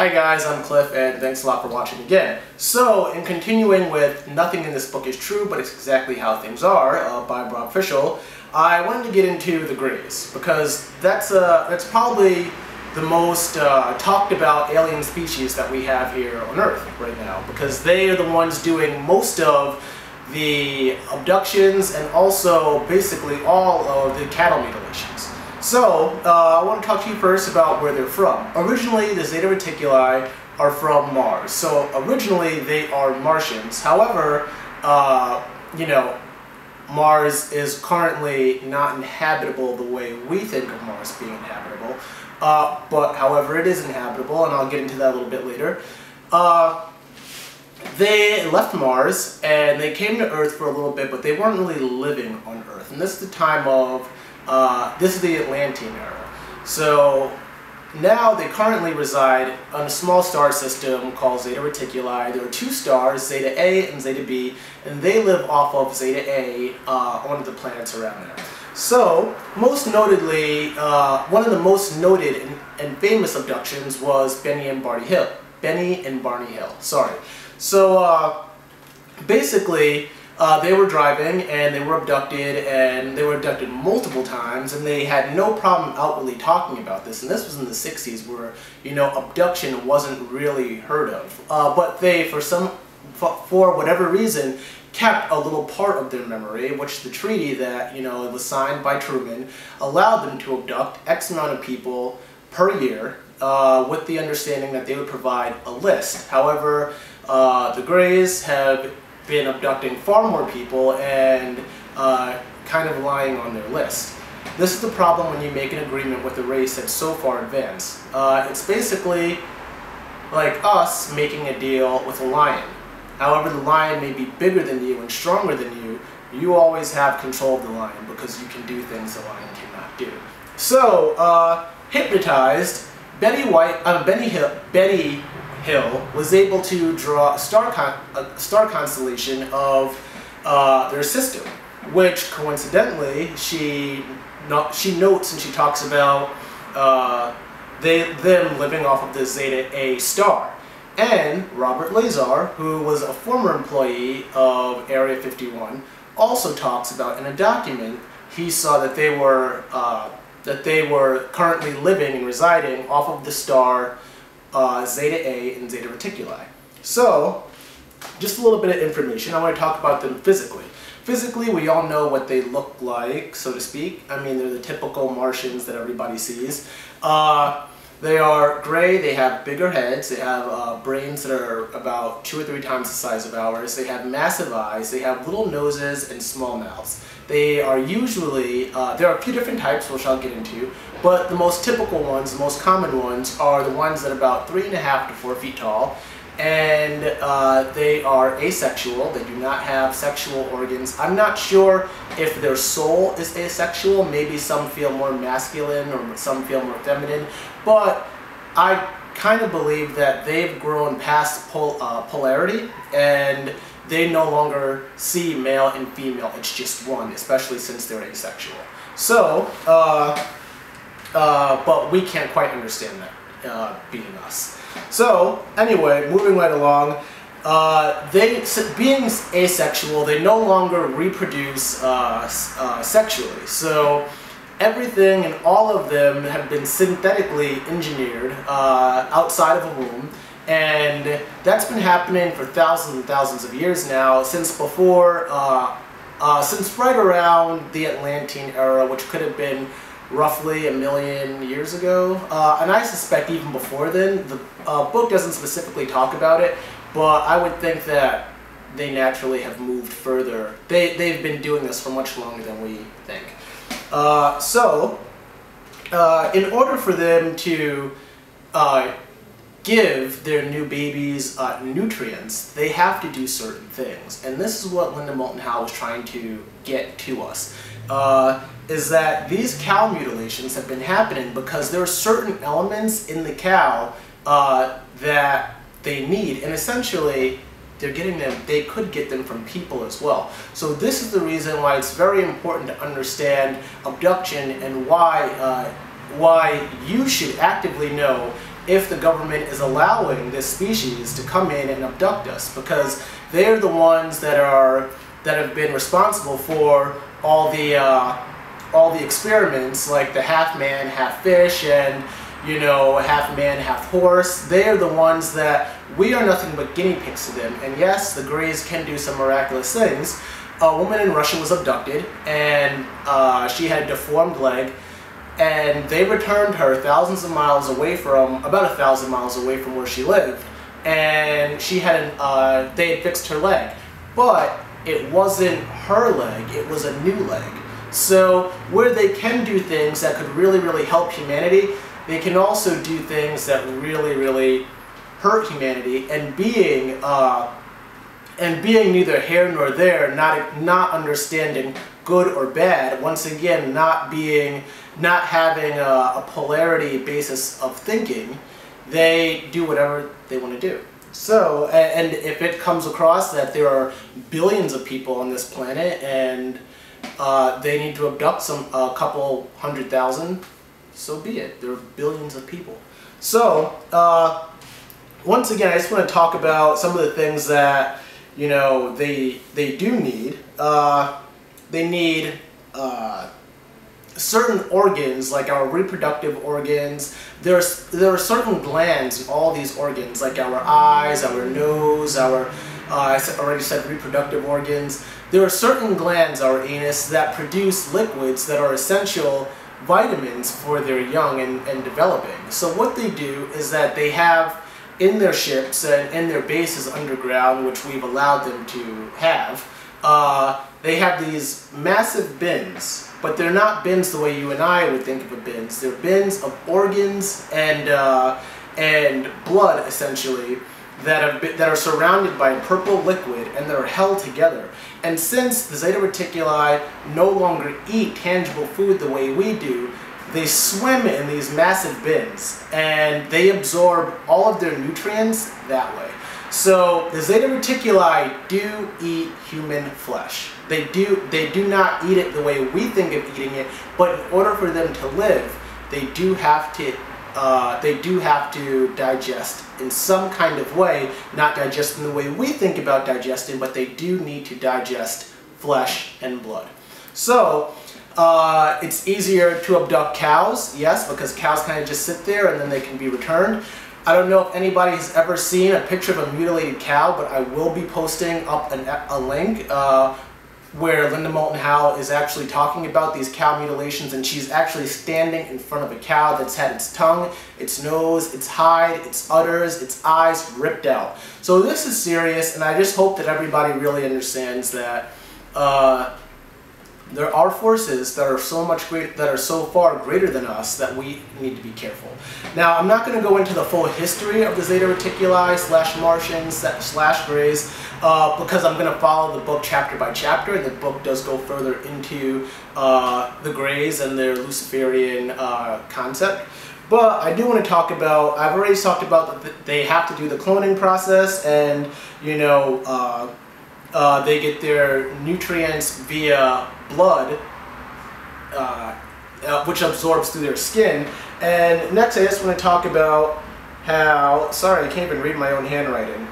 Hi guys, I'm Cliff, and thanks a lot for watching again. So, in continuing with Nothing in This Book is True, but It's Exactly How Things Are, by Bob Fischel, I wanted to get into the Greys, because that's probably the most talked about alien species that we have here on Earth right now, because they are the ones doing most of the abductions and also basically all of the cattle mutilations. So, I want to talk to you first about where they're from. Originally, the Zeta Reticuli are from Mars. So, originally, they are Martians. However, Mars is currently not inhabitable the way we think of Mars being inhabitable. But, however, it is inhabitable, and I'll get into that a little bit later. They left Mars, and they came to Earth for a little bit, but they weren't really living on Earth. And this is the time of this is the Atlantean era. So now they currently reside on a small star system called Zeta Reticuli. There are two stars, Zeta A and Zeta B, and they live off of Zeta A on the planets around there. So, most notedly, one of the most noted and famous abductions was Benny and Barney Hill. Sorry. So, basically, they were driving and they were abducted multiple times, and they had no problem outwardly talking about this. And this was in the 60s where, abduction wasn't really heard of. But they, for whatever reason, kept a little part of their memory, which the treaty that, was signed by Truman allowed them to abduct X amount of people per year, with the understanding that they would provide a list. However, the Greys have been abducting far more people and kind of lying on their list. This is the problem when you make an agreement with a race that's so far advanced. It's basically like us making a deal with a lion. However, the lion may be bigger than you and stronger than you. You always have control of the lion because you can do things the lion cannot do. So, hypnotized, Betty Hill was able to draw a star constellation of their system, which coincidentally she notes, and she talks about them living off of the Zeta A star. And Robert Lazar, who was a former employee of Area 51, also talks about in a document he saw that they were currently living and residing off of the star Zeta A and Zeta Reticuli. So, just a little bit of information. I want to talk about them physically. Physically, we all know what they look like, so to speak. I mean, they're the typical Martians that everybody sees. They are gray, they have bigger heads, they have brains that are about 2 or 3 times the size of ours, they have massive eyes, they have little noses and small mouths. They are usually, there are a few different types which I'll get into, but the most typical ones, the most common ones, are the ones that are about 3.5 to 4 feet tall, and they are asexual. They do not have sexual organs. I'm not sure if their soul is asexual. Maybe some feel more masculine or some feel more feminine, but I kind of believe that they've grown past polarity, and they no longer see male and female. It's just one, especially since they're asexual. So, but we can't quite understand that, being us. So, anyway, moving right along, being asexual, they no longer reproduce sexually. So, everything and all of them have been synthetically engineered outside of a womb, and that's been happening for thousands and thousands of years now, since right around the Atlantean era, which could have been roughly 1 million years ago, and I suspect even before then. The book doesn't specifically talk about it, but I would think that they naturally have moved further. They've been doing this for much longer than we think. In order for them to give their new babies nutrients, they have to do certain things. And this is what Linda Moulton Howe was trying to get to us. Is that these cow mutilations have been happening because there are certain elements in the cow that they need, and essentially they could get them from people as well. So this is the reason why it's very important to understand abduction and why you should actively know if the government is allowing this species to come in and abduct us, because they're the ones that have been responsible for all the experiments, like the half man, half fish, and half man, half horse. They are the ones that we are nothing but guinea pigs to them. And yes, the Greys can do some miraculous things. A woman in Russia was abducted, and she had a deformed leg, and they returned her thousands of miles away from, about 1,000 miles away from where she lived, and she had they had fixed her leg, but it wasn't her leg, it was a new leg. So where they can do things that could really, really help humanity, they can also do things that really, really hurt humanity. And being neither here nor there, not understanding good or bad, once again, not having a polarity basis of thinking, they do whatever they want to do. So, and if it comes across that there are billions of people on this planet and they need to abduct a couple 100,000, so be it. There are billions of people. So, once again, I just want to talk about some of the things that, they do need. They need certain organs, like our reproductive organs. There are certain glands in all these organs, like our eyes, our nose, I already said reproductive organs. There are certain glands, our anus, that produce liquids that are essential vitamins for their young and developing. So what they do is that they have in their ships and in their bases underground, which we've allowed them to have, they have these massive bins, but they're not bins the way you and I would think of a bins. They're bins of organs and blood, essentially, that are surrounded by a purple liquid and that are held together. And since the Zeta Reticuli no longer eat tangible food the way we do, they swim in these massive bins and they absorb all of their nutrients that way. So the Zeta Reticuli do eat human flesh. They do not eat it the way we think of eating it, but in order for them to live, they do have to digest in some kind of way, not digest in the way we think about digesting, but they do need to digest flesh and blood. So it's easier to abduct cows, yes, because cows kind of just sit there and then they can be returned. I don't know if anybody has ever seen a picture of a mutilated cow, but I will be posting up a link where Linda Moulton Howe is actually talking about these cow mutilations, and she's actually standing in front of a cow that's had its tongue, its nose, its hide, its udders, its eyes ripped out. So this is serious, and I just hope that everybody really understands that there are forces that are so far greater than us that we need to be careful. Now, I'm not going to go into the full history of the Zeta Reticuli / Martians / Greys because I'm going to follow the book chapter by chapter, and the book does go further into the Greys and their Luciferian concept. But I do want to talk about, I've already talked about that they have to do the cloning process, and they get their nutrients via blood, which absorbs through their skin. And next I just want to talk about how, sorry, I can't even read my own handwriting.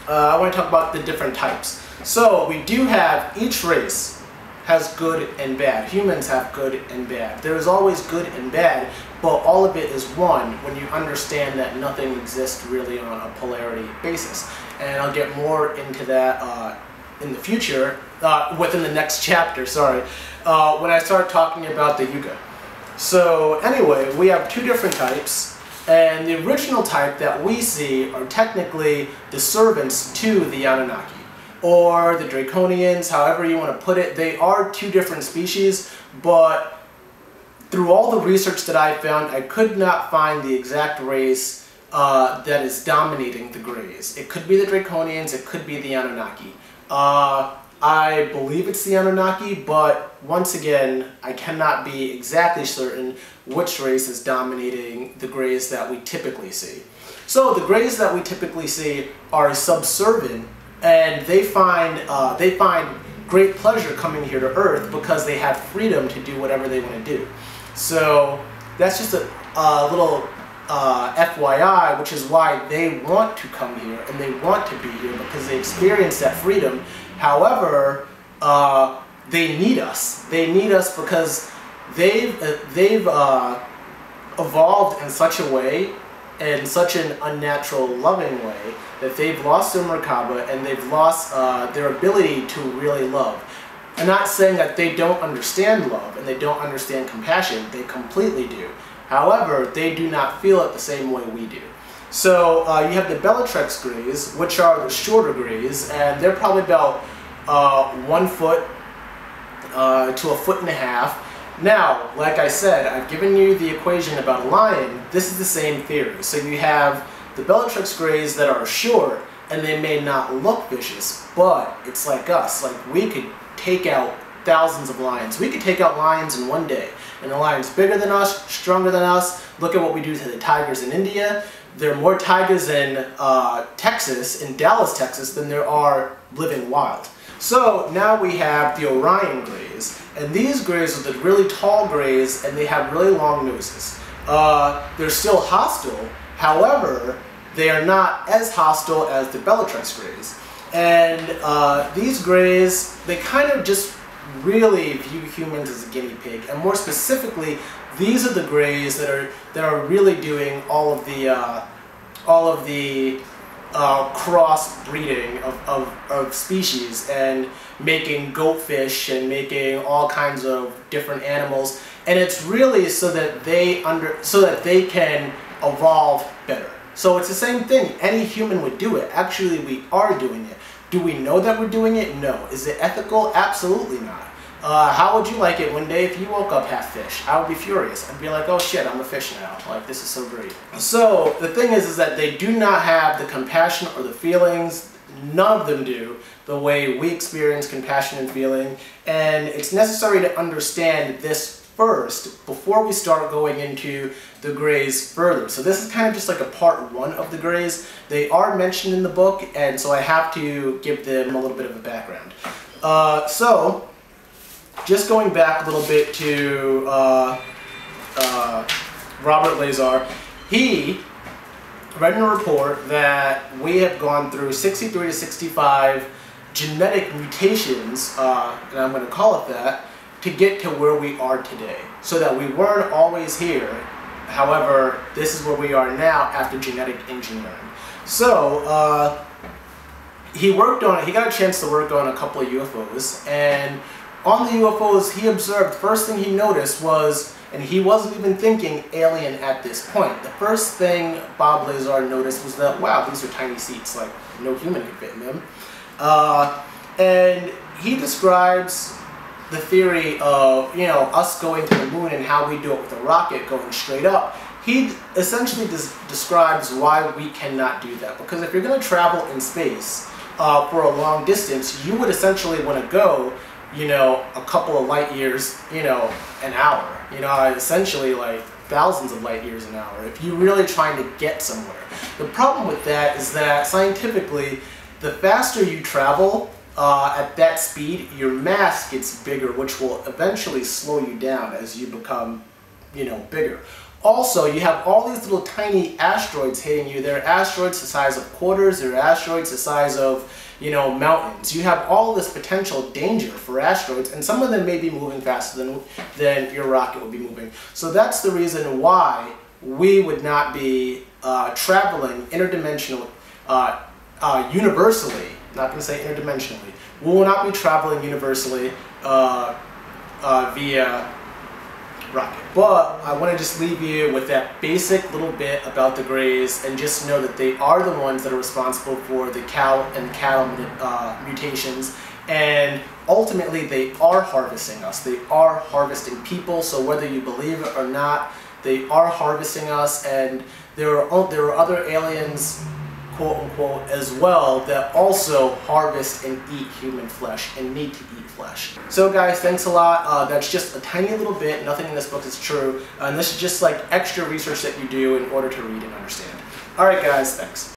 I want to talk about the different types. So we do have, each race has good and bad. Humans have good and bad. There is always good and bad, but all of it is one when you understand that nothing exists really on a polarity basis. And I'll get more into that in the future, within the next chapter, sorry, when I start talking about the Yuga. So anyway, we have two different types, and the original type that we see are technically the servants to the Anunnaki, or the Draconians, however you want to put it. They are two different species, but through all the research that I found, I could not find the exact race that is dominating the Greys. It could be the Draconians, it could be the Anunnaki. I believe it's the Anunnaki, but once again, I cannot be exactly certain which race is dominating the Greys that we typically see. So the Greys that we typically see are subservient, and they find great pleasure coming here to Earth because they have freedom to do whatever they want to do. So that's just little FYI, which is why they want to come here and they want to be here because they experience that freedom. However, they need us. They need us because they've evolved in such a way, in such an unnatural, loving way, that they've lost their Merkaba and they've lost their ability to really love. I'm not saying that they don't understand love and they don't understand compassion. They completely do. However, they do not feel it the same way we do. So you have the Bellatrix Greys, which are the shorter Greys, and they're probably about 1 foot to 1.5 foot. Now, like I said, I've given you the equation about a lion. This is the same theory. So you have the Bellatrix Greys that are short, and they may not look vicious, but it's like us. Like, we could take out thousands of lions. We could take out lions in 1 day. And the lion's bigger than us, stronger than us. Look at what we do to the tigers in India. There are more tigers in Texas, in Dallas, Texas, than there are living wild. So now we have the Orion Greys, and these Greys are the really tall Greys, and they have really long noses. They're still hostile, however, they are not as hostile as the Bellatrix Greys. And these Greys, they kind of just really view humans as a guinea pig, and more specifically, these are the Greys that are really doing all of the cross-breeding of species and making goatfish and making all kinds of different animals, and it's really so that they can evolve better. So it's the same thing. Any human would do it. Actually, we are doing it. Do we know that we're doing it? No. Is it ethical? Absolutely not. How would you like it one day if you woke up half fish? I would be furious. I'd be like, oh shit, I'm a fish now. Like, this is so great. So the thing is that they do not have the compassion or the feelings. None of them do the way we experience compassion and feeling. And it's necessary to understand this first before we start going into the Greys further. So this is kind of just like a part 1 of the Greys. They are mentioned in the book, and so I have to give them a little bit of a background. So just going back a little bit to Robert Lazar, he read in a report that we have gone through 63 to 65 genetic mutations, and I'm going to call it that, to get to where we are today. So that we weren't always here. However, this is where we are now after genetic engineering. So he got a chance to work on a couple of UFOs, and on the UFOs he observed, first thing he noticed was, and he wasn't even thinking alien at this point, the first thing Bob Lazar noticed was that, wow, these are tiny seats, like no human could fit in them. And he describes the theory of, you know, us going to the moon and how we do it with a rocket going straight up. He essentially describes why we cannot do that. Because if you're going to travel in space for a long distance, you would essentially want to go, you know, a couple of light years, you know, an hour. You know, essentially like thousands of light years an hour if you're really trying to get somewhere. The problem with that is that scientifically, the faster you travel, at that speed, your mass gets bigger, which will eventually slow you down as you become, you know, bigger. Also, you have all these little tiny asteroids hitting you. They're asteroids the size of quarters. They're asteroids the size of, you know, mountains. You have all this potential danger for asteroids, and some of them may be moving faster than your rocket would be moving. So that's the reason why we would not be traveling interdimensional, universally. Not going to say interdimensionally. We will not be traveling universally via rocket. But I want to just leave you with that basic little bit about the Greys, and just know that they are the ones that are responsible for the cow and cattle mutations, and ultimately they are harvesting us. They are harvesting people, so whether you believe it or not, they are harvesting us, and there are other aliens, quote unquote, as well, that also harvest and eat human flesh and need to eat flesh. So guys, thanks a lot. That's just a tiny little bit. Nothing in this book is true, and this is just like extra research that you do in order to read and understand. Alright guys, thanks.